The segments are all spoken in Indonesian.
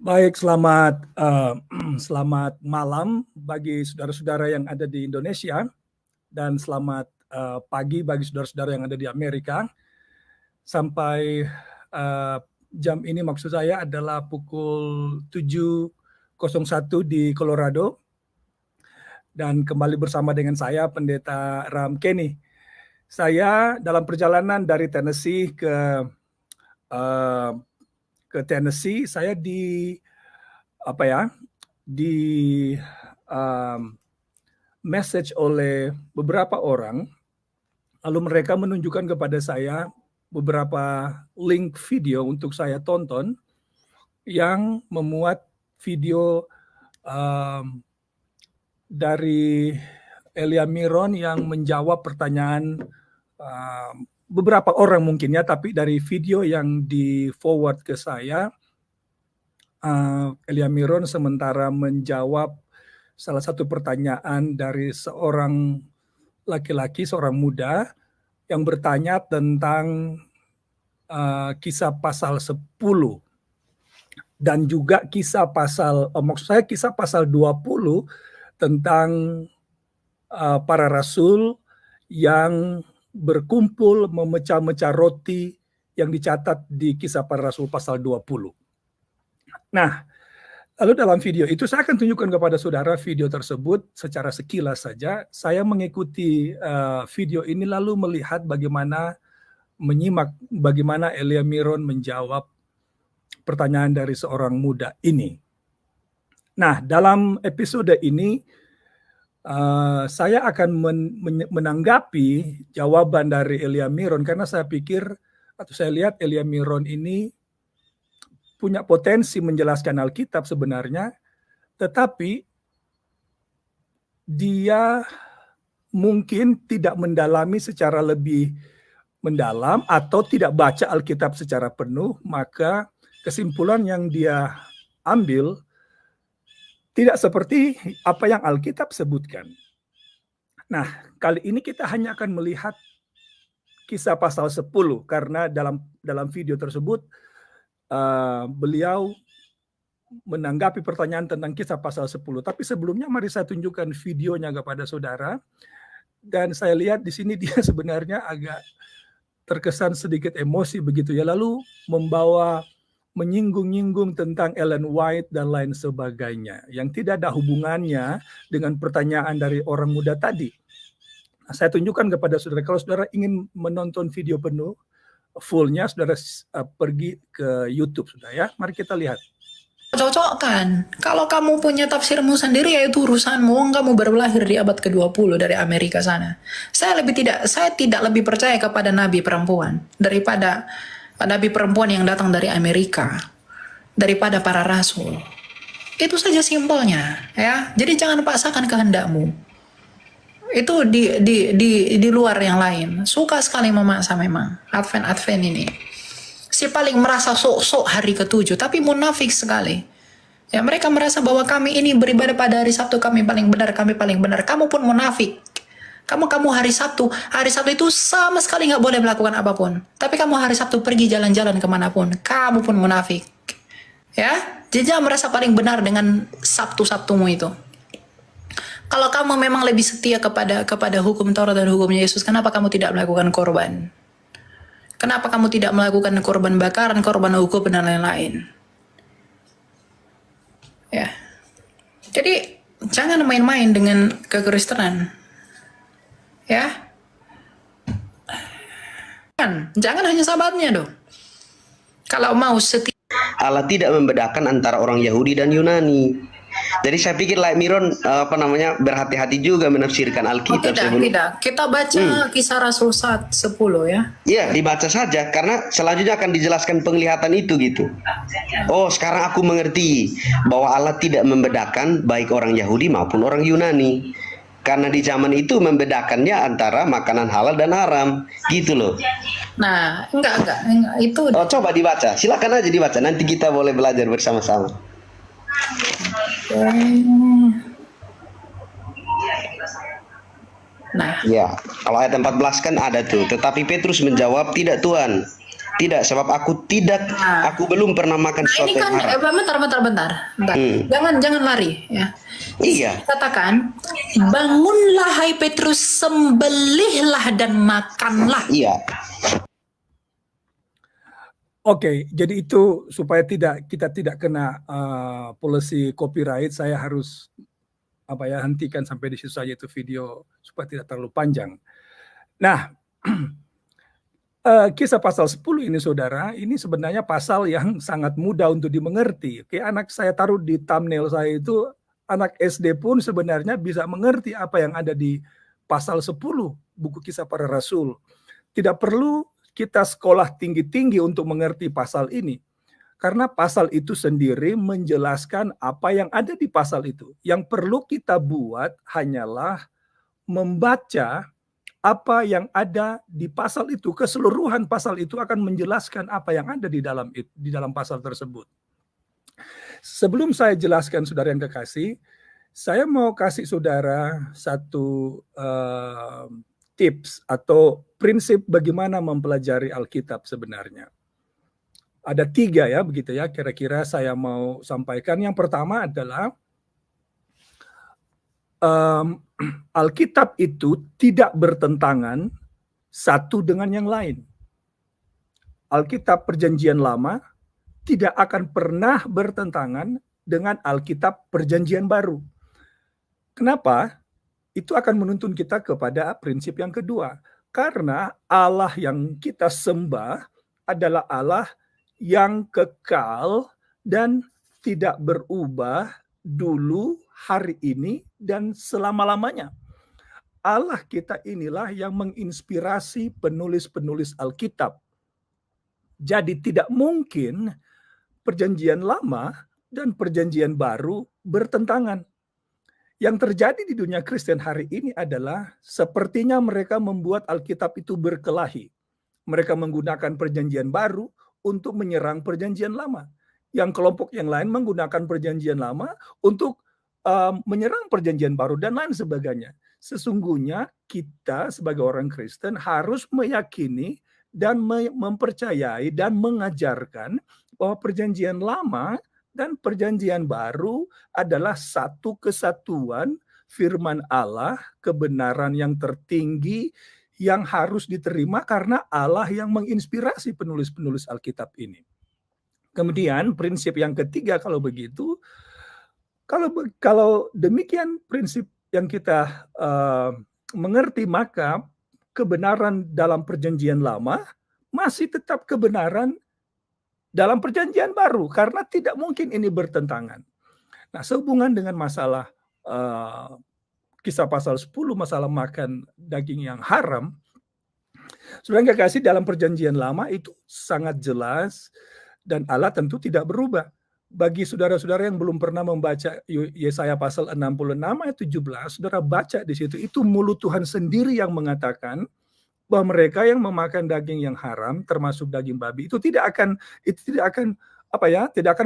Baik, selamat malam bagi saudara-saudara yang ada di Indonesia dan selamat pagi bagi saudara-saudara yang ada di Amerika. Sampai jam ini maksud saya adalah pukul 7.01 di Colorado. Dan kembali bersama dengan saya, Pendeta Ram Kenny. Saya dalam perjalanan dari Tennessee ke Tennessee, saya di message oleh beberapa orang, lalu mereka menunjukkan kepada saya beberapa link video untuk saya tonton yang memuat video dari Elia Miron yang menjawab pertanyaan beberapa orang mungkin ya, tapi dari video yang di forward ke saya, Elia Miron sementara menjawab salah satu pertanyaan dari seorang laki-laki, seorang muda yang bertanya tentang kisah pasal 10 dan juga kisah pasal 20 tentang para rasul yang berkumpul memecah-mecah roti yang dicatat di Kisah Para Rasul pasal 20. Nah, lalu dalam video itu saya akan tunjukkan kepada saudara video tersebut secara sekilas saja. Saya mengikuti video ini lalu melihat menyimak bagaimana Elia Miron menjawab pertanyaan dari seorang muda ini. Nah, dalam episode ini saya akan menanggapi jawaban dari Elia Miron karena saya lihat Elia Miron ini punya potensi menjelaskan Alkitab sebenarnya, tetapi dia mungkin tidak mendalami secara lebih mendalam atau tidak baca Alkitab secara penuh, maka kesimpulan yang dia ambil tidak seperti apa yang Alkitab sebutkan. Nah, kali ini kita hanya akan melihat kisah pasal 10 karena dalam video tersebut beliau menanggapi pertanyaan tentang kisah pasal 10. Tapi sebelumnya mari saya tunjukkan videonya kepada saudara. Dan saya lihat di sini dia sebenarnya agak terkesan sedikit emosi begitu ya, lalu menyinggung-nyinggung tentang Ellen White dan lain sebagainya yang tidak ada hubungannya dengan pertanyaan dari orang muda tadi. Nah, saya tunjukkan kepada saudara, kalau saudara ingin menonton video penuh fullnya, saudara pergi ke YouTube sudah ya. Mari kita lihat. Cocokkan. Kalau kamu punya tafsirmu sendiri, yaitu urusanmu. Kamu baru lahir di abad ke-20 dari Amerika sana. Saya tidak lebih percaya kepada nabi perempuan daripada nabi perempuan yang datang dari Amerika, daripada para rasul. Itu saja simpelnya, ya. Jadi jangan paksakan kehendakmu. Itu di luar yang lain. Suka sekali memaksa memang. Advent ini. Si paling merasa sok-sok hari ke-7, tapi munafik sekali. Ya, mereka merasa bahwa kami ini beribadah pada hari Sabtu, kami paling benar. Kamu pun munafik. Kamu hari Sabtu itu sama sekali nggak boleh melakukan apapun. Tapi kamu hari Sabtu pergi jalan-jalan kemanapun, kamu pun munafik. Ya, jadi jangan merasa paling benar dengan Sabtu-Sabtumu itu. Kalau kamu memang lebih setia kepada hukum Taurat dan hukumnya Yesus, kenapa kamu tidak melakukan korban? Kenapa kamu tidak melakukan korban bakaran, korban hukum dan lain-lain? Ya, jadi jangan main-main dengan kekristenan. Ya, jangan hanya sahabatnya dong. Kalau mau setia, Allah tidak membedakan antara orang Yahudi dan Yunani. Jadi saya pikir Miron berhati-hati juga menafsirkan Alkitab. Tidak. Kita baca Kisah Rasul 10 ya. Iya, dibaca saja karena selanjutnya akan dijelaskan penglihatan itu gitu. Oh, sekarang aku mengerti bahwa Allah tidak membedakan baik orang Yahudi maupun orang Yunani. Karena di zaman itu membedakannya antara makanan halal dan haram, gitu loh. Nah, enggak itu. Oh, coba dibaca, silakan aja dibaca. Nanti kita boleh belajar bersama-sama. Nah, ya, kalau ayat 14 kan ada tuh. Tetapi Petrus menjawab, tidak Tuhan. Tidak, sebab aku belum pernah makan Nah, sesuatu ini kan, yang haram. bentar. Jangan lari ya. Iya. Katakan, bangunlah hai Petrus, sembelihlah dan makanlah. Iya. Oke, jadi itu supaya kita tidak kena policy copyright, saya harus hentikan sampai di situ saja itu video supaya tidak terlalu panjang. Nah, Kisah pasal 10 ini saudara, ini sebenarnya pasal yang sangat mudah untuk dimengerti. Oke, anak saya taruh di thumbnail saya itu, anak SD pun sebenarnya bisa mengerti apa yang ada di pasal 10 buku Kisah Para Rasul. Tidak perlu kita sekolah tinggi-tinggi untuk mengerti pasal ini. Karena pasal itu sendiri menjelaskan apa yang ada di pasal itu. Yang perlu kita buat hanyalah membaca apa yang ada di pasal itu. Keseluruhan pasal itu akan menjelaskan apa yang ada di dalam pasal tersebut. Sebelum saya jelaskan saudara yang kekasih, saya mau kasih saudara satu tips atau prinsip bagaimana mempelajari Alkitab sebenarnya. Ada 3 ya, begitu ya, kira-kira saya mau sampaikan. Yang pertama adalah Alkitab itu tidak bertentangan satu dengan yang lain. Alkitab Perjanjian Lama tidak akan pernah bertentangan dengan Alkitab Perjanjian Baru. Kenapa? Itu akan menuntun kita kepada prinsip yang kedua. Karena Allah yang kita sembah adalah Allah yang kekal dan tidak berubah dulu, hari ini, dan selama-lamanya. Allah kita inilah yang menginspirasi penulis-penulis Alkitab. Jadi tidak mungkin Perjanjian Lama dan Perjanjian Baru bertentangan. Yang terjadi di dunia Kristen hari ini adalah sepertinya mereka membuat Alkitab itu berkelahi. Mereka menggunakan Perjanjian Baru untuk menyerang Perjanjian Lama. Yang kelompok yang lain menggunakan Perjanjian Lama untuk menyerang Perjanjian Baru dan lain sebagainya. Sesungguhnya kita sebagai orang Kristen harus meyakini dan mempercayai dan mengajarkan bahwa Perjanjian Lama dan Perjanjian Baru adalah satu kesatuan firman Allah, kebenaran yang tertinggi yang harus diterima karena Allah yang menginspirasi penulis-penulis Alkitab ini. Kemudian prinsip yang ketiga kalau begitu, kalau demikian prinsip yang kita mengerti, maka kebenaran dalam Perjanjian Lama masih tetap kebenaran dalam Perjanjian Baru karena tidak mungkin ini bertentangan. Nah, sehubungan dengan masalah Kisah pasal 10, masalah makan daging yang haram, saudara yang kekasih, dalam Perjanjian Lama itu sangat jelas dan Allah tentu tidak berubah. Bagi saudara-saudara yang belum pernah membaca Yesaya pasal 66 ayat 17, saudara baca di situ, itu mulut Tuhan sendiri yang mengatakan bahwa mereka yang memakan daging yang haram, termasuk daging babi, itu tidak akan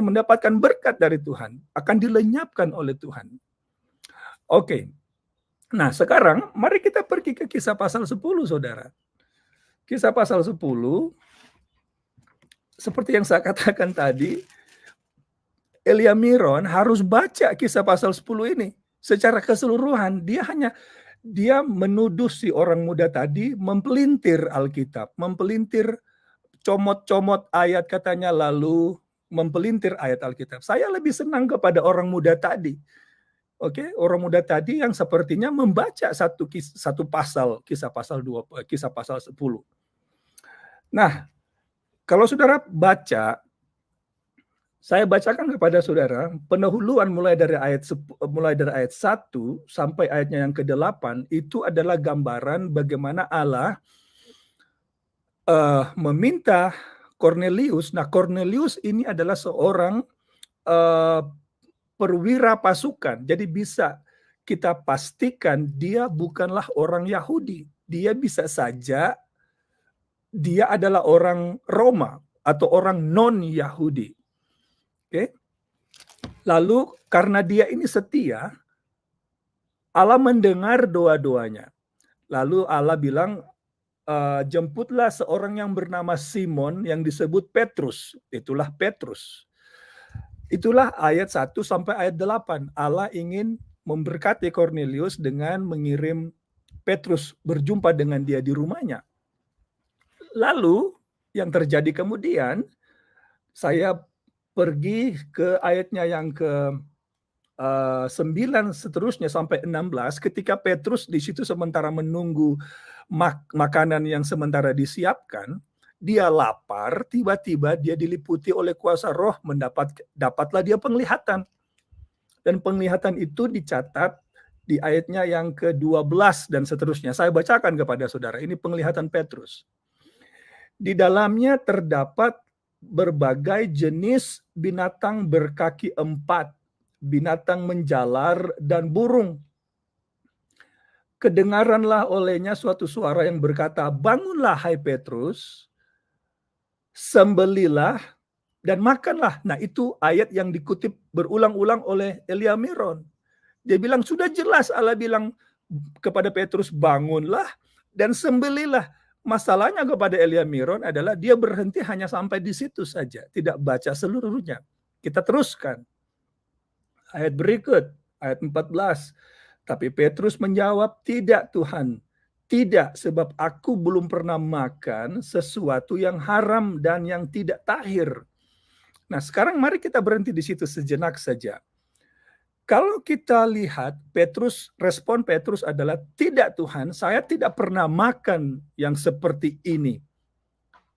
mendapatkan berkat dari Tuhan, akan dilenyapkan oleh Tuhan. Oke. Nah, sekarang mari kita pergi ke Kisah pasal 10, saudara. Kisah pasal 10, seperti yang saya katakan tadi, Elia Miron harus baca Kisah pasal 10 ini secara keseluruhan. Dia menuduh si orang muda tadi mempelintir Alkitab, mempelintir, comot-comot ayat katanya, lalu mempelintir ayat Alkitab. Saya lebih senang kepada orang muda tadi. Oke, orang muda tadi yang sepertinya membaca satu pasal, Kisah pasal 10. Nah, kalau saudara baca, saya bacakan kepada saudara pendahuluan mulai dari ayat 1 sampai ayatnya yang ke-8, itu adalah gambaran bagaimana Allah meminta Kornelius. Nah, Kornelius ini adalah seorang perwira pasukan. Jadi bisa kita pastikan dia bukanlah orang Yahudi. Dia bisa saja dia adalah orang Roma atau orang non-Yahudi. Oke. Lalu karena dia ini setia, Allah mendengar doa-doanya. Lalu Allah bilang, jemputlah seorang yang bernama Simon yang disebut Petrus. Itulah Petrus. Itulah ayat 1 sampai ayat 8. Allah ingin memberkati Cornelius dengan mengirim Petrus berjumpa dengan dia di rumahnya. Lalu yang terjadi kemudian, saya pergi ke ayatnya yang ke 9 seterusnya sampai 16, ketika Petrus di situ sementara menunggu makanan yang sementara disiapkan, dia lapar, tiba-tiba dia diliputi oleh kuasa roh, dapatlah dia penglihatan. Dan penglihatan itu dicatat di ayatnya yang ke-12 dan seterusnya. Saya bacakan kepada saudara, ini penglihatan Petrus. Di dalamnya terdapat berbagai jenis binatang berkaki 4, binatang menjalar dan burung. Kedengaranlah olehnya suatu suara yang berkata, "Bangunlah hai Petrus, sembelilah dan makanlah." Nah, itu ayat yang dikutip berulang-ulang oleh Elia Miron. Dia bilang, sudah jelas Allah bilang kepada Petrus, bangunlah dan sembelilah. Masalahnya kepada Elia Miron adalah dia berhenti hanya sampai di situ saja, tidak baca seluruhnya. Kita teruskan. Ayat berikut, ayat 14. Tapi Petrus menjawab, tidak Tuhan, tidak, sebab aku belum pernah makan sesuatu yang haram dan yang tidak tahir. Nah, sekarang mari kita berhenti di situ sejenak saja. Kalau kita lihat respon Petrus adalah, tidak Tuhan, saya tidak pernah makan yang seperti ini.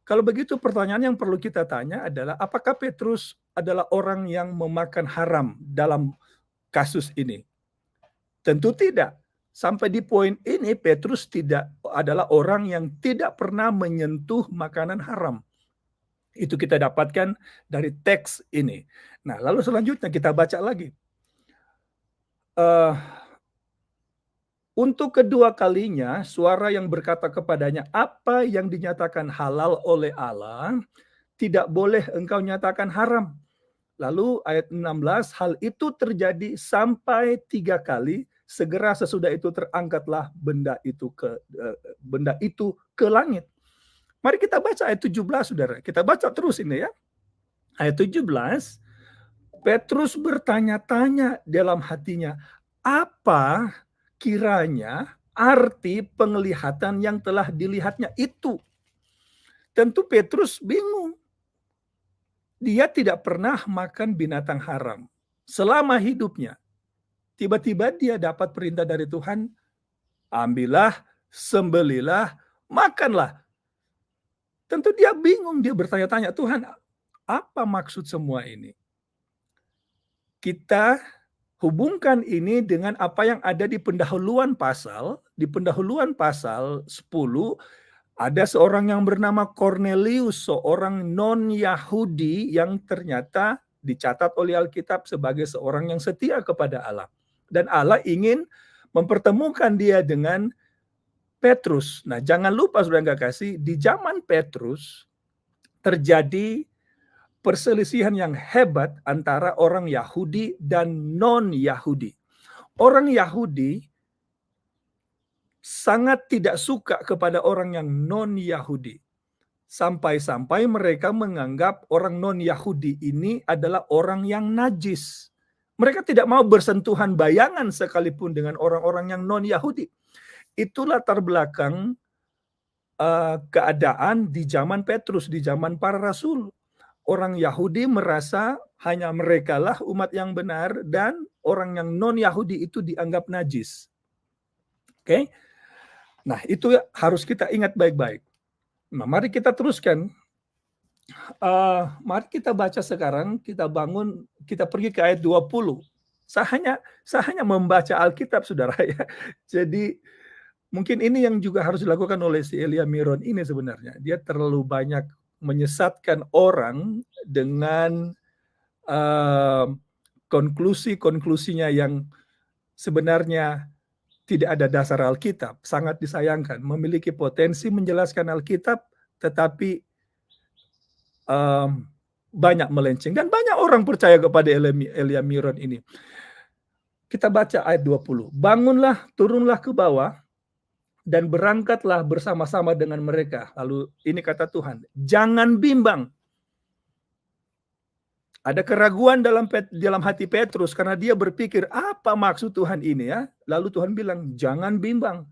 Kalau begitu pertanyaan yang perlu kita tanya adalah, apakah Petrus adalah orang yang memakan haram dalam kasus ini? Tentu tidak. Sampai di poin ini Petrus adalah orang yang tidak pernah menyentuh makanan haram. Itu kita dapatkan dari teks ini. Nah, lalu selanjutnya kita baca lagi. Untuk kedua kalinya suara yang berkata kepadanya, apa yang dinyatakan halal oleh Allah tidak boleh engkau nyatakan haram. Lalu ayat 16, hal itu terjadi sampai 3 kali, segera sesudah itu terangkatlah benda itu ke langit. Mari kita baca ayat 17, saudara. Kita baca terus ini ya. Ayat 17, Petrus bertanya-tanya dalam hatinya, apa kiranya arti penglihatan yang telah dilihatnya itu? Tentu Petrus bingung. Dia tidak pernah makan binatang haram selama hidupnya. Tiba-tiba dia dapat perintah dari Tuhan, ambillah, sembelilah, makanlah. Tentu dia bingung, dia bertanya-tanya, Tuhan, apa maksud semua ini? Kita hubungkan ini dengan apa yang ada di pendahuluan pasal. Di pendahuluan pasal 10, ada seorang yang bernama Cornelius, seorang non-Yahudi yang ternyata dicatat oleh Alkitab sebagai seorang yang setia kepada Allah. Dan Allah ingin mempertemukan dia dengan Petrus. Nah, jangan lupa saudara kasih, di zaman Petrus terjadi perselisihan yang hebat antara orang Yahudi dan non-Yahudi. Orang Yahudi sangat tidak suka kepada orang yang non-Yahudi. Sampai-sampai mereka menganggap orang non-Yahudi ini adalah orang yang najis. Mereka tidak mau bersentuhan bayangan sekalipun dengan orang-orang yang non-Yahudi. Itu latar belakang keadaan di zaman Petrus, di zaman para rasul. Orang Yahudi merasa hanya merekalah umat yang benar dan orang yang non-Yahudi itu dianggap najis. Oke? Nah, itu harus kita ingat baik-baik. Nah, mari kita teruskan. Mari kita baca sekarang, kita pergi ke ayat 20. Saya hanya membaca Alkitab, saudara ya. Jadi mungkin ini yang juga harus dilakukan oleh si Elia Miron ini sebenarnya. Dia terlalu banyak menyesatkan orang dengan konklusi-konklusinya yang sebenarnya tidak ada dasar Alkitab. Sangat disayangkan. Memiliki potensi menjelaskan Alkitab, tetapi banyak melenceng. Dan banyak orang percaya kepada Elia Miron ini. Kita baca ayat 20. Bangunlah, turunlah ke bawah, dan berangkatlah bersama-sama dengan mereka. Lalu ini kata Tuhan, jangan bimbang. Ada keraguan dalam hati Petrus karena dia berpikir, apa maksud Tuhan ini ya? Lalu Tuhan bilang, jangan bimbang,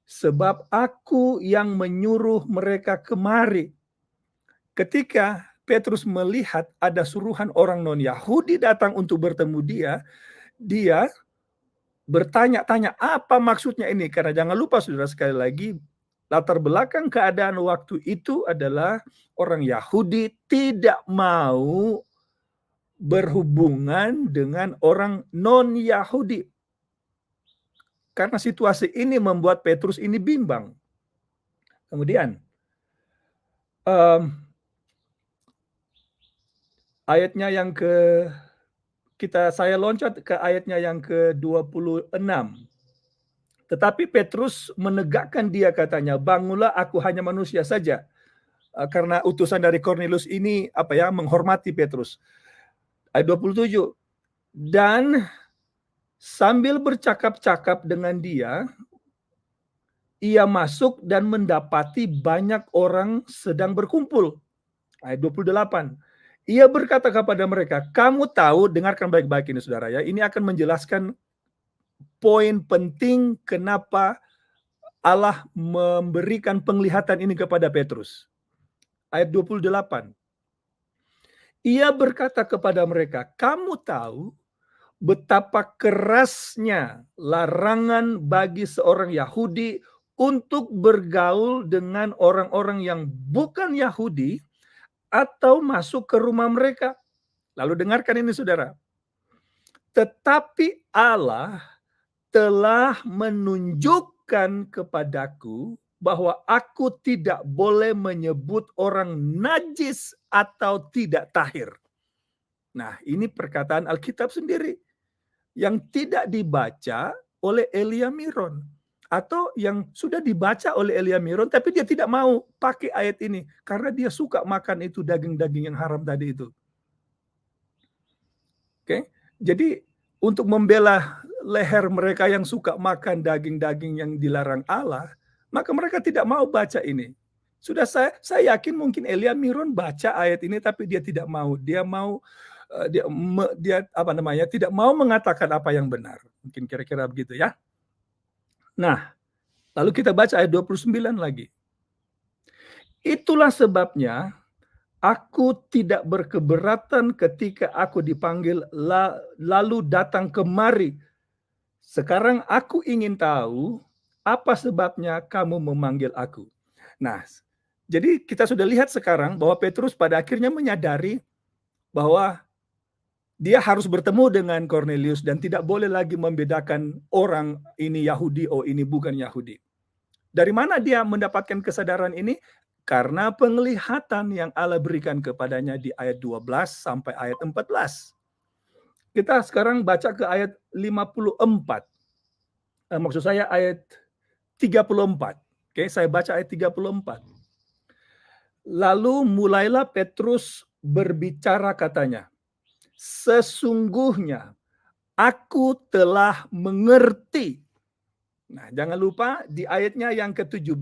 sebab aku yang menyuruh mereka kemari. Ketika Petrus melihat ada suruhan orang non-Yahudi datang untuk bertemu dia bertanya-tanya apa maksudnya ini. Karena jangan lupa saudara, sekali lagi, latar belakang keadaan waktu itu adalah orang Yahudi tidak mau berhubungan dengan orang non-Yahudi. Karena situasi ini membuat Petrus ini bimbang. Kemudian ayatnya yang saya loncat ke ayatnya yang ke-26. Tetapi Petrus menegakkan dia, katanya, bangunlah, aku hanya manusia saja. Karena utusan dari Kornelius ini menghormati Petrus. Ayat 27. Dan sambil bercakap-cakap dengan dia, ia masuk dan mendapati banyak orang sedang berkumpul. Ayat 28. Ia berkata kepada mereka, kamu tahu, dengarkan baik-baik ini saudara ya, ini akan menjelaskan poin penting kenapa Allah memberikan penglihatan ini kepada Petrus. Ayat 28. Ia berkata kepada mereka, kamu tahu betapa kerasnya larangan bagi seorang Yahudi untuk bergaul dengan orang-orang yang bukan Yahudi atau masuk ke rumah mereka. Lalu dengarkan ini saudara. Tetapi Allah telah menunjukkan kepadaku bahwa aku tidak boleh menyebut orang najis atau tidak tahir. Nah, ini perkataan Alkitab sendiri yang tidak dibaca oleh Elia Miron, atau yang sudah dibaca oleh Elia Miron tapi dia tidak mau pakai ayat ini karena dia suka makan itu daging-daging yang haram tadi itu. Oke. Jadi untuk membela leher mereka yang suka makan daging-daging yang dilarang Allah, maka mereka tidak mau baca ini. Sudah saya yakin mungkin Elia Miron baca ayat ini tapi dia tidak mau. Dia tidak mau mengatakan apa yang benar. Mungkin kira-kira begitu ya. Nah, lalu kita baca ayat 29 lagi. Itulah sebabnya aku tidak berkeberatan ketika aku dipanggil lalu datang kemari. Sekarang aku ingin tahu apa sebabnya kamu memanggil aku. Nah, jadi kita sudah lihat sekarang bahwa Petrus pada akhirnya menyadari bahwa dia harus bertemu dengan Kornelius dan tidak boleh lagi membedakan orang ini Yahudi, oh ini bukan Yahudi. Dari mana dia mendapatkan kesadaran ini? Karena penglihatan yang Allah berikan kepadanya di ayat 12 sampai ayat 14. Kita sekarang baca ke ayat 54. Maksud saya ayat 34. Oke, saya baca ayat 34. Lalu mulailah Petrus berbicara, katanya, sesungguhnya aku telah mengerti. Nah, jangan lupa di ayatnya yang ke-17,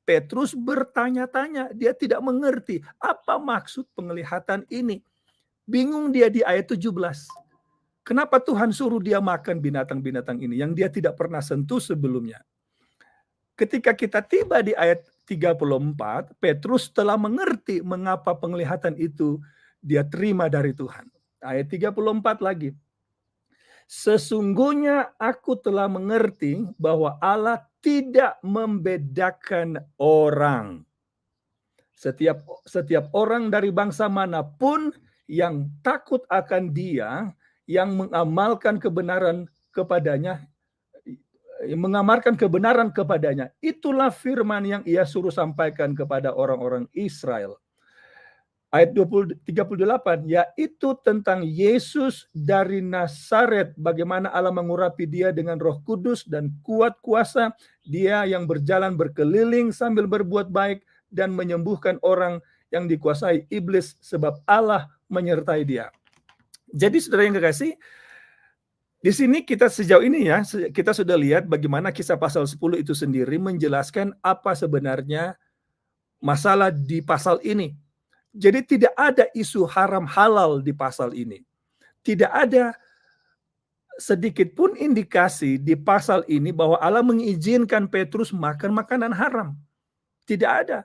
Petrus bertanya-tanya, dia tidak mengerti apa maksud penglihatan ini. Bingung dia di ayat 17. Kenapa Tuhan suruh dia makan binatang-binatang ini yang dia tidak pernah sentuh sebelumnya? Ketika kita tiba di ayat 34, Petrus telah mengerti mengapa penglihatan itu dia terima dari Tuhan. Ayat 34 lagi. Sesungguhnya aku telah mengerti bahwa Allah tidak membedakan orang. Setiap orang dari bangsa manapun yang takut akan Dia, yang mengamalkan kebenaran kepadanya, mengamalkan kebenaran kepadanya, itulah firman yang Ia suruh sampaikan kepada orang-orang Israel. Ayat 38, yaitu tentang Yesus dari Nazaret, bagaimana Allah mengurapi dia dengan Roh Kudus dan kuat kuasa, dia yang berjalan berkeliling sambil berbuat baik dan menyembuhkan orang yang dikuasai iblis sebab Allah menyertai dia. Jadi saudara yang kekasih, Di sini kita sejauh ini ya, kita sudah lihat bagaimana kisah pasal 10 itu sendiri menjelaskan apa sebenarnya masalah di pasal ini. Jadi tidak ada isu haram halal di pasal ini. Tidak ada sedikit pun indikasi di pasal ini bahwa Allah mengizinkan Petrus makan makanan haram. Tidak ada.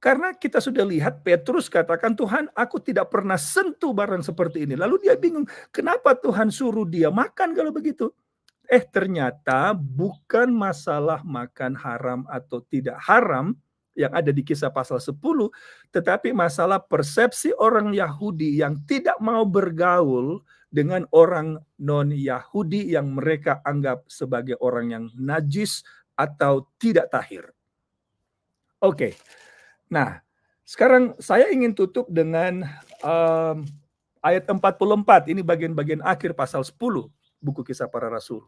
Karena kita sudah lihat Petrus katakan, Tuhan, aku tidak pernah sentuh barang seperti ini. Lalu dia bingung, kenapa Tuhan suruh dia makan kalau begitu? Ternyata bukan masalah makan haram atau tidak haram yang ada di kisah pasal 10, tetapi masalah persepsi orang Yahudi yang tidak mau bergaul dengan orang non-Yahudi yang mereka anggap sebagai orang yang najis atau tidak tahir. Oke. Nah, sekarang saya ingin tutup dengan ayat 44. Ini bagian-bagian akhir pasal 10 buku Kisah Para Rasul.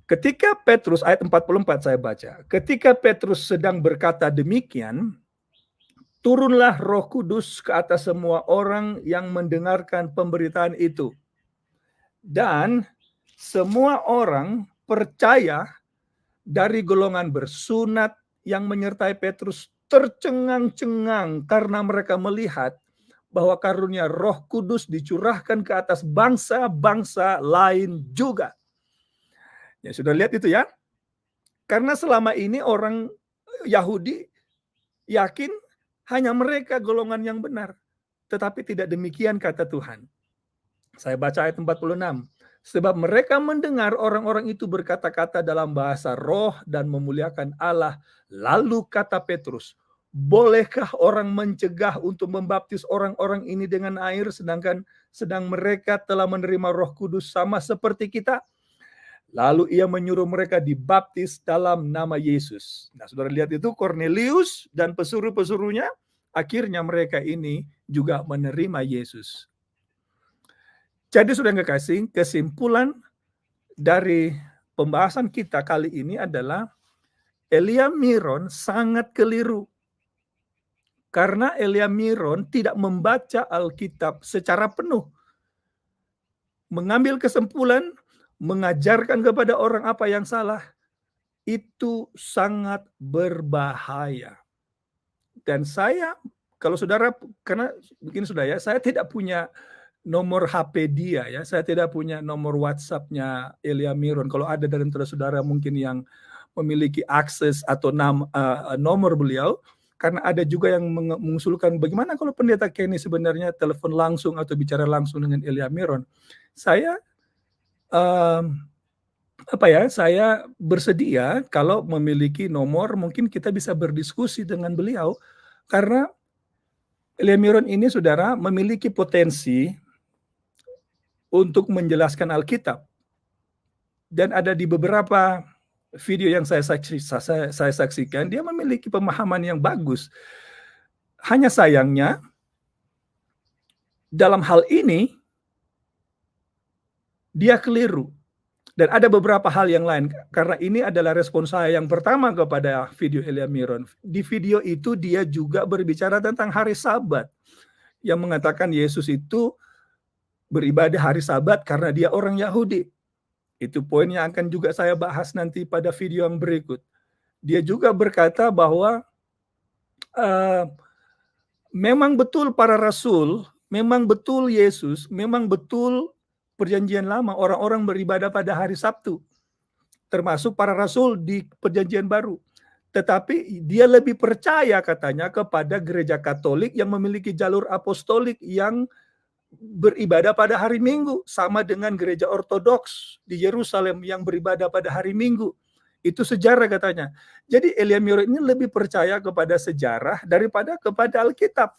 Ketika Petrus, ayat 44 saya baca, ketika Petrus sedang berkata demikian, turunlah Roh Kudus ke atas semua orang yang mendengarkan pemberitaan itu. Dan semua orang percaya dari golongan bersunat yang menyertai Petrus tercengang-cengang karena mereka melihat bahwa karunia Roh Kudus dicurahkan ke atas bangsa-bangsa lain juga. Ya, sudah lihat itu ya? Karena selama ini orang Yahudi yakin hanya mereka golongan yang benar. Tetapi tidak demikian kata Tuhan. Saya baca ayat 46. Sebab mereka mendengar orang-orang itu berkata-kata dalam bahasa roh dan memuliakan Allah. Lalu kata Petrus, bolehkah orang mencegah untuk membaptis orang-orang ini dengan air sedang mereka telah menerima Roh Kudus sama seperti kita? Lalu ia menyuruh mereka dibaptis dalam nama Yesus. Nah, saudara lihat itu Kornelius dan pesuruh-pesuruhnya, akhirnya mereka ini juga menerima Yesus. Jadi sudah kekasih, kesimpulan dari pembahasan kita kali ini adalah Elia Miron sangat keliru. Karena Elia Miron tidak membaca Alkitab secara penuh. Mengambil kesimpulan, mengajarkan kepada orang apa yang salah, itu sangat berbahaya. Dan saya, kalau saudara, karena begini sudah ya, saya tidak punya nomor HP dia ya, saya tidak punya nomor WhatsApp-nya Elia Miron. Kalau ada dari saudara mungkin yang memiliki akses atau nomor beliau, karena ada juga yang mengusulkan bagaimana kalau pendeta Kenny sebenarnya telepon langsung atau bicara langsung dengan Elia Miron. Saya saya bersedia kalau memiliki nomor, mungkin kita bisa berdiskusi dengan beliau, karena Elia Miron ini saudara memiliki potensi untuk menjelaskan Alkitab. Dan ada di beberapa video yang saya saksikan, dia memiliki pemahaman yang bagus. Hanya sayangnya, dalam hal ini, dia keliru. Dan ada beberapa hal yang lain. Karena ini adalah respon saya yang pertama kepada video Elia Miron. Di video itu dia juga berbicara tentang hari Sabat. Yang mengatakan Yesus itu beribadah hari Sabat karena dia orang Yahudi. Itu poin yang akan juga saya bahas nanti pada video yang berikut. Dia juga berkata bahwa memang betul para rasul, memang betul Yesus, memang betul Perjanjian Lama, orang-orang beribadah pada hari Sabtu, termasuk para rasul di Perjanjian Baru. Tetapi dia lebih percaya katanya kepada gereja Katolik yang memiliki jalur apostolik yang beribadah pada hari Minggu, sama dengan gereja Ortodoks di Yerusalem yang beribadah pada hari Minggu. Itu sejarah katanya. Jadi Elia Miron ini lebih percaya kepada sejarah daripada kepada Alkitab.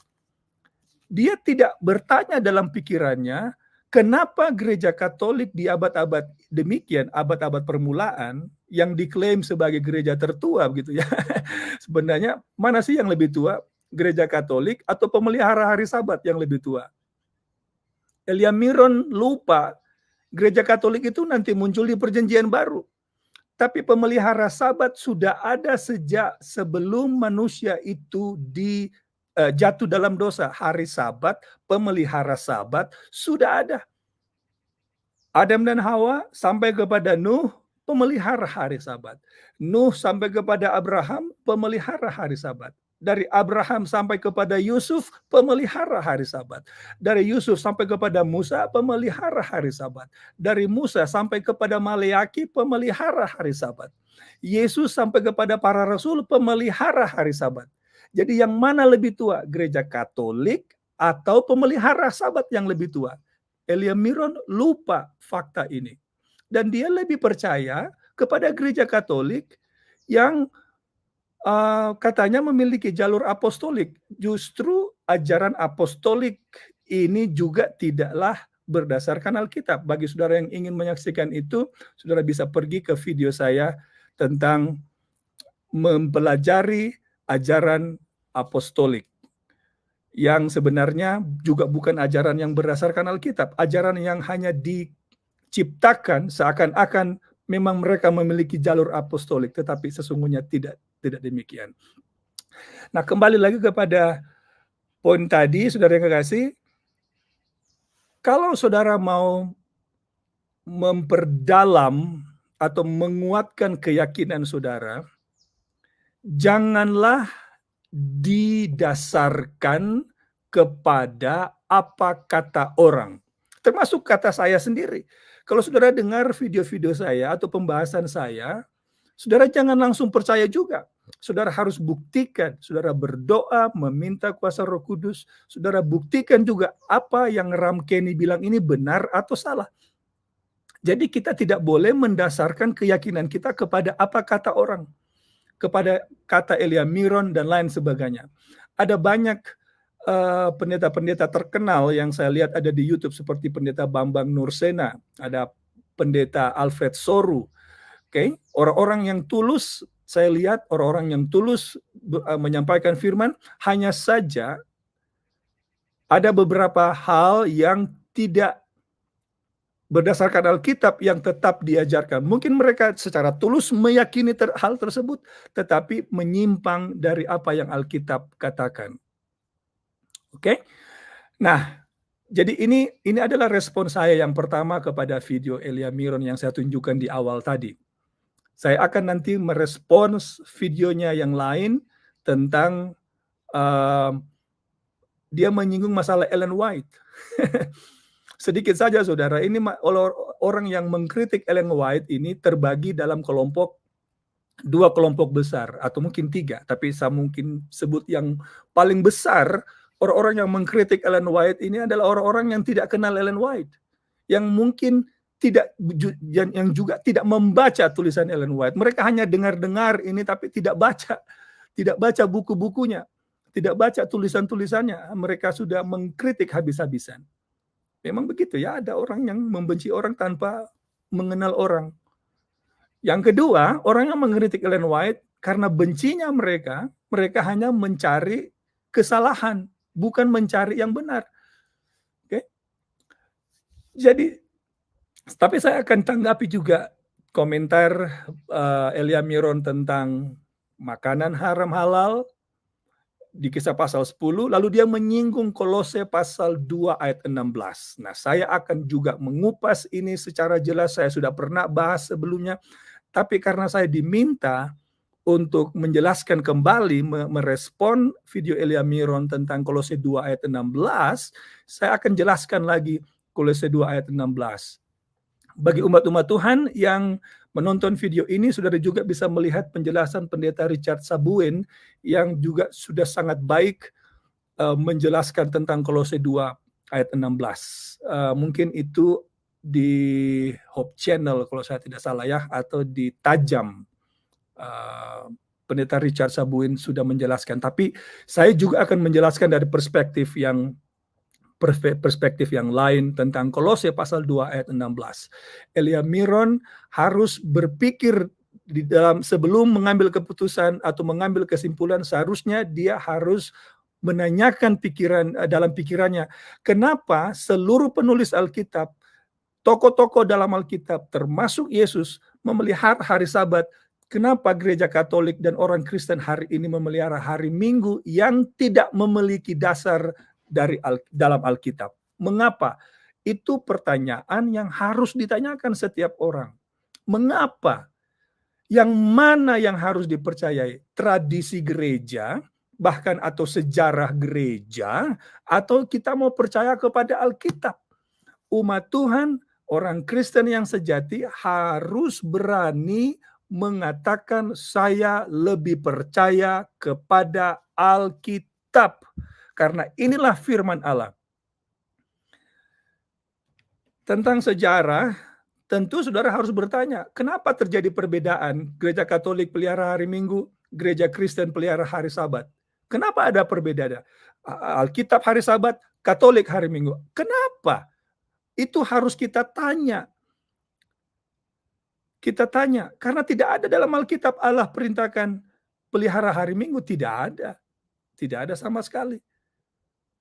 Dia tidak bertanya dalam pikirannya, kenapa gereja Katolik di abad-abad demikian, abad-abad permulaan, yang diklaim sebagai gereja tertua gitu ya. Sebenarnya mana sih yang lebih tua? Gereja Katolik atau pemelihara hari Sabat yang lebih tua? Elia Miron lupa, gereja Katolik itu nanti muncul di Perjanjian Baru. Tapi pemelihara Sabat sudah ada sejak sebelum manusia itu jatuh dalam dosa. Hari Sabat, pemelihara Sabat sudah ada. Adam dan Hawa sampai kepada Nuh, pemelihara hari Sabat. Nuh sampai kepada Abraham, pemelihara hari Sabat. Dari Abraham sampai kepada Yusuf, pemelihara hari Sabat. Dari Yusuf sampai kepada Musa, pemelihara hari Sabat. Dari Musa sampai kepada Maleaki, pemelihara hari Sabat. Yesus sampai kepada para rasul, pemelihara hari Sabat. Jadi yang mana lebih tua? Gereja Katolik atau pemelihara Sabat yang lebih tua? Elia Miron lupa fakta ini. Dan dia lebih percaya kepada gereja Katolik yang katanya memiliki jalur apostolik. Justru ajaran apostolik ini juga tidaklah berdasarkan Alkitab. Bagi saudara yang ingin menyaksikan itu, saudara bisa pergi ke video saya tentang mempelajari ajaran apostolik, yang sebenarnya juga bukan ajaran yang berdasarkan Alkitab, ajaran yang hanya diciptakan seakan-akan memang mereka memiliki jalur apostolik, tetapi sesungguhnya tidak demikian. Nah, kembali lagi kepada poin tadi, saudara yang kekasih, kalau saudara mau memperdalam atau menguatkan keyakinan saudara, janganlah didasarkan kepada apa kata orang, termasuk kata saya sendiri. Kalau saudara dengar video-video saya atau pembahasan saya, saudara jangan langsung percaya juga. Saudara harus buktikan, saudara berdoa, meminta kuasa Roh Kudus, saudara buktikan juga apa yang Ram Kenny bilang ini benar atau salah. Jadi kita tidak boleh mendasarkan keyakinan kita kepada apa kata orang, kepada kata Elia Miron dan lain sebagainya. Ada banyak pendeta-pendeta terkenal yang saya lihat ada di YouTube seperti pendeta Bambang Nursena, ada pendeta Alfred Soru. Oke, orang-orang yang tulus, saya lihat orang-orang yang tulus menyampaikan firman, hanya saja ada beberapa hal yang tidak berdasarkan Alkitab yang tetap diajarkan. Mungkin mereka secara tulus meyakini hal tersebut, tetapi menyimpang dari apa yang Alkitab katakan. Oke? Nah, jadi ini adalah respon saya yang pertama kepada video Elia Miron yang saya tunjukkan di awal tadi. Saya akan nanti merespons videonya yang lain tentang dia menyinggung masalah Ellen White. Sedikit saja saudara, ini orang yang mengkritik Ellen White ini terbagi dalam dua kelompok besar, atau mungkin tiga, tapi saya mungkin sebut yang paling besar. Orang-orang yang mengkritik Ellen White ini adalah orang-orang yang tidak kenal Ellen White, yang mungkin yang juga tidak membaca tulisan Ellen White. Mereka hanya dengar-dengar ini tapi tidak baca buku-bukunya, tidak baca tulisan-tulisannya. Mereka sudah mengkritik habis-habisan. Memang begitu ya, ada orang yang membenci orang tanpa mengenal orang. Yang kedua, orang yang mengkritik Ellen White karena bencinya mereka hanya mencari kesalahan, bukan mencari yang benar. Oke? Jadi, tapi saya akan tanggapi juga komentar Elia Miron tentang makanan haram halal di Kisah pasal 10, lalu dia menyinggung Kolose pasal 2 ayat 16. Nah, saya akan juga mengupas ini secara jelas, saya sudah pernah bahas sebelumnya, tapi karena saya diminta untuk menjelaskan kembali, merespon video Elia Miron tentang Kolose 2 ayat 16, saya akan jelaskan lagi Kolose 2 ayat 16. Bagi umat-umat Tuhan yang menonton video ini, saudara juga bisa melihat penjelasan pendeta Richard Sabuen yang juga sudah sangat baik menjelaskan tentang Kolose 2 ayat 16. Mungkin itu di Hope Channel kalau saya tidak salah ya, atau di Tajam. Pendeta Richard Sabuen sudah menjelaskan. Tapi saya juga akan menjelaskan dari perspektif yang lain tentang Kolose pasal 2 ayat 16. Elia Miron harus berpikir sebelum mengambil keputusan atau mengambil kesimpulan, seharusnya dia harus menanyakan dalam pikirannya, kenapa seluruh penulis Alkitab, tokoh-tokoh dalam Alkitab termasuk Yesus memelihara hari Sabat. Kenapa gereja Katolik dan orang Kristen hari ini memelihara hari Minggu yang tidak memiliki dasar dalam Alkitab? Mengapa? Itu pertanyaan yang harus ditanyakan setiap orang. Mengapa? Yang mana yang harus dipercayai? Tradisi gereja, bahkan atau sejarah gereja, atau kita mau percaya kepada Alkitab? Umat Tuhan, orang Kristen yang sejati harus berani mengatakan saya lebih percaya kepada Alkitab. Karena inilah firman Allah. Tentang sejarah, tentu saudara harus bertanya, kenapa terjadi perbedaan gereja Katolik pelihara hari Minggu, gereja Kristen pelihara hari Sabat? Kenapa ada perbedaan? Alkitab hari Sabat, Katolik hari Minggu. Kenapa? Itu harus kita tanya. Kita tanya, karena tidak ada dalam Alkitab Allah perintahkan pelihara hari Minggu, tidak ada. Tidak ada sama sekali.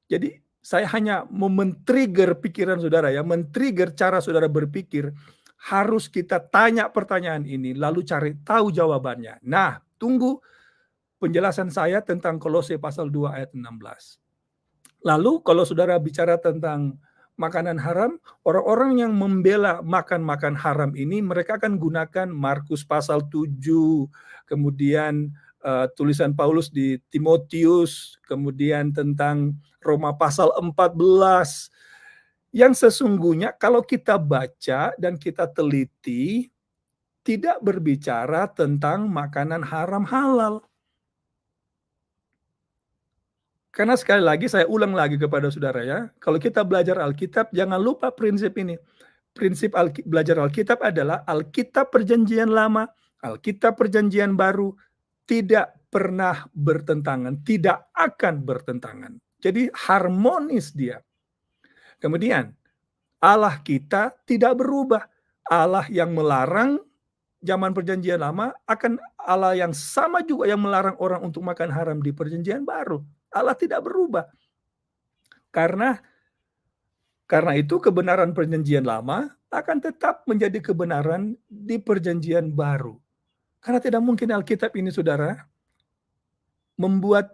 Jadi saya hanya mau men-trigger pikiran saudara ya, men-trigger cara saudara berpikir. Harus kita tanya pertanyaan ini, lalu cari tahu jawabannya. Nah, tunggu penjelasan saya tentang Kolose pasal 2 ayat 16. Lalu kalau saudara bicara tentang makanan haram, orang-orang yang membela makan haram ini, mereka akan gunakan Markus pasal 7, kemudian tulisan Paulus di Timotius, kemudian tentang Roma pasal 14, yang sesungguhnya kalau kita baca dan kita teliti, tidak berbicara tentang makanan haram halal. Karena sekali lagi saya ulang lagi kepada saudara ya, kalau kita belajar Alkitab, jangan lupa prinsip ini. Prinsip belajar Alkitab adalah Alkitab Perjanjian Lama, Alkitab Perjanjian Baru, tidak pernah bertentangan, tidak akan bertentangan. Jadi harmonis dia. Kemudian Allah kita tidak berubah. Allah yang melarang zaman Perjanjian Lama akan Allah yang sama juga yang melarang orang untuk makan haram di Perjanjian Baru. Allah tidak berubah. Karena itu kebenaran Perjanjian Lama akan tetap menjadi kebenaran di Perjanjian Baru. Karena tidak mungkin Alkitab ini saudara membuat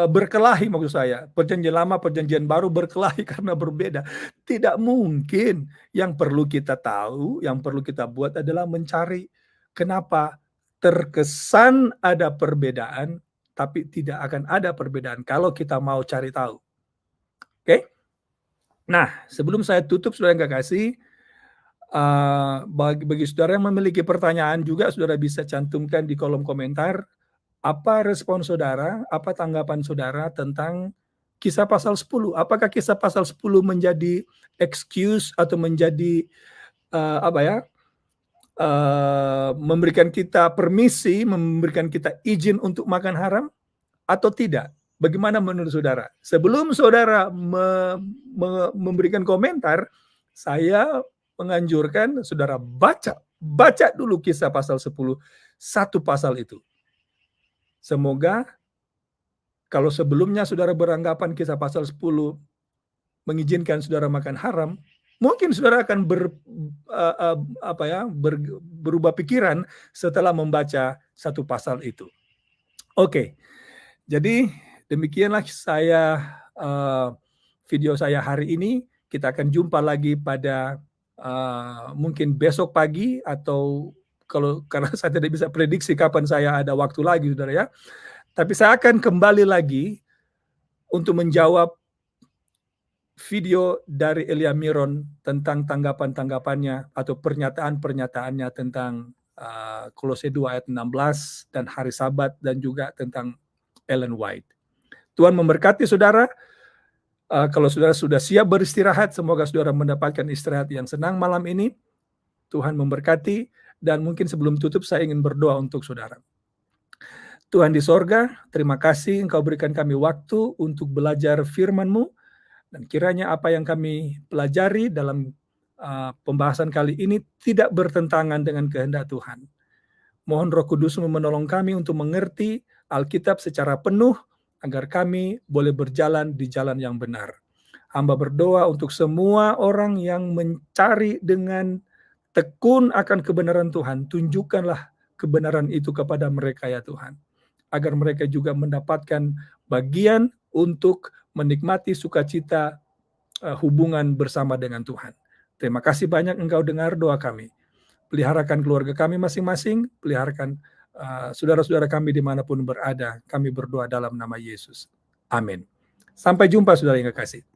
berkelahi, maksud saya. Perjanjian Lama, Perjanjian Baru berkelahi karena berbeda. Tidak mungkin. Yang perlu kita tahu, yang perlu kita buat adalah mencari kenapa terkesan ada perbedaan, tapi tidak akan ada perbedaan kalau kita mau cari tahu. Oke? Nah, sebelum saya tutup, saudara yang kasih, bagi saudara yang memiliki pertanyaan juga, saudara bisa cantumkan di kolom komentar. Apa respon saudara, apa tanggapan saudara tentang Kisah pasal 10? Apakah Kisah pasal 10 menjadi excuse atau menjadi memberikan kita permisi, memberikan kita izin untuk makan haram atau tidak? Bagaimana menurut saudara? Sebelum saudara memberikan komentar, saya menganjurkan saudara baca dulu Kisah pasal 10, satu pasal itu. Semoga kalau sebelumnya saudara beranggapan Kisah pasal 10 mengizinkan saudara makan haram, mungkin saudara akan berubah pikiran setelah membaca satu pasal itu. Oke, jadi demikianlah video saya hari ini. Kita akan jumpa lagi pada mungkin besok pagi atau karena saya tidak bisa prediksi kapan saya ada waktu lagi, saudara ya. Tapi saya akan kembali lagi untuk menjawab video dari Elia Miron tentang tanggapan-tanggapannya atau pernyataan-pernyataannya tentang Kolose 2 ayat 16 dan hari Sabat dan juga tentang Ellen White. Tuhan memberkati saudara. Kalau saudara sudah siap beristirahat, semoga saudara mendapatkan istirahat yang senang malam ini. Tuhan memberkati. Dan mungkin sebelum tutup saya ingin berdoa untuk saudara. Tuhan di sorga, terima kasih Engkau berikan kami waktu untuk belajar firman-Mu. Dan kiranya apa yang kami pelajari dalam pembahasan kali ini tidak bertentangan dengan kehendak Tuhan. Mohon Roh Kudus menolong kami untuk mengerti Alkitab secara penuh, agar kami boleh berjalan di jalan yang benar. Hamba berdoa untuk semua orang yang mencari dengan tekun akan kebenaran Tuhan. Tunjukkanlah kebenaran itu kepada mereka ya Tuhan. Agar mereka juga mendapatkan bagian untuk menikmati sukacita hubungan bersama dengan Tuhan. Terima kasih banyak Engkau dengar doa kami. Peliharakan keluarga kami masing-masing, peliharakan saudara-saudara kami dimanapun berada. Kami berdoa dalam nama Yesus. Amin. Sampai jumpa saudara yang kekasih.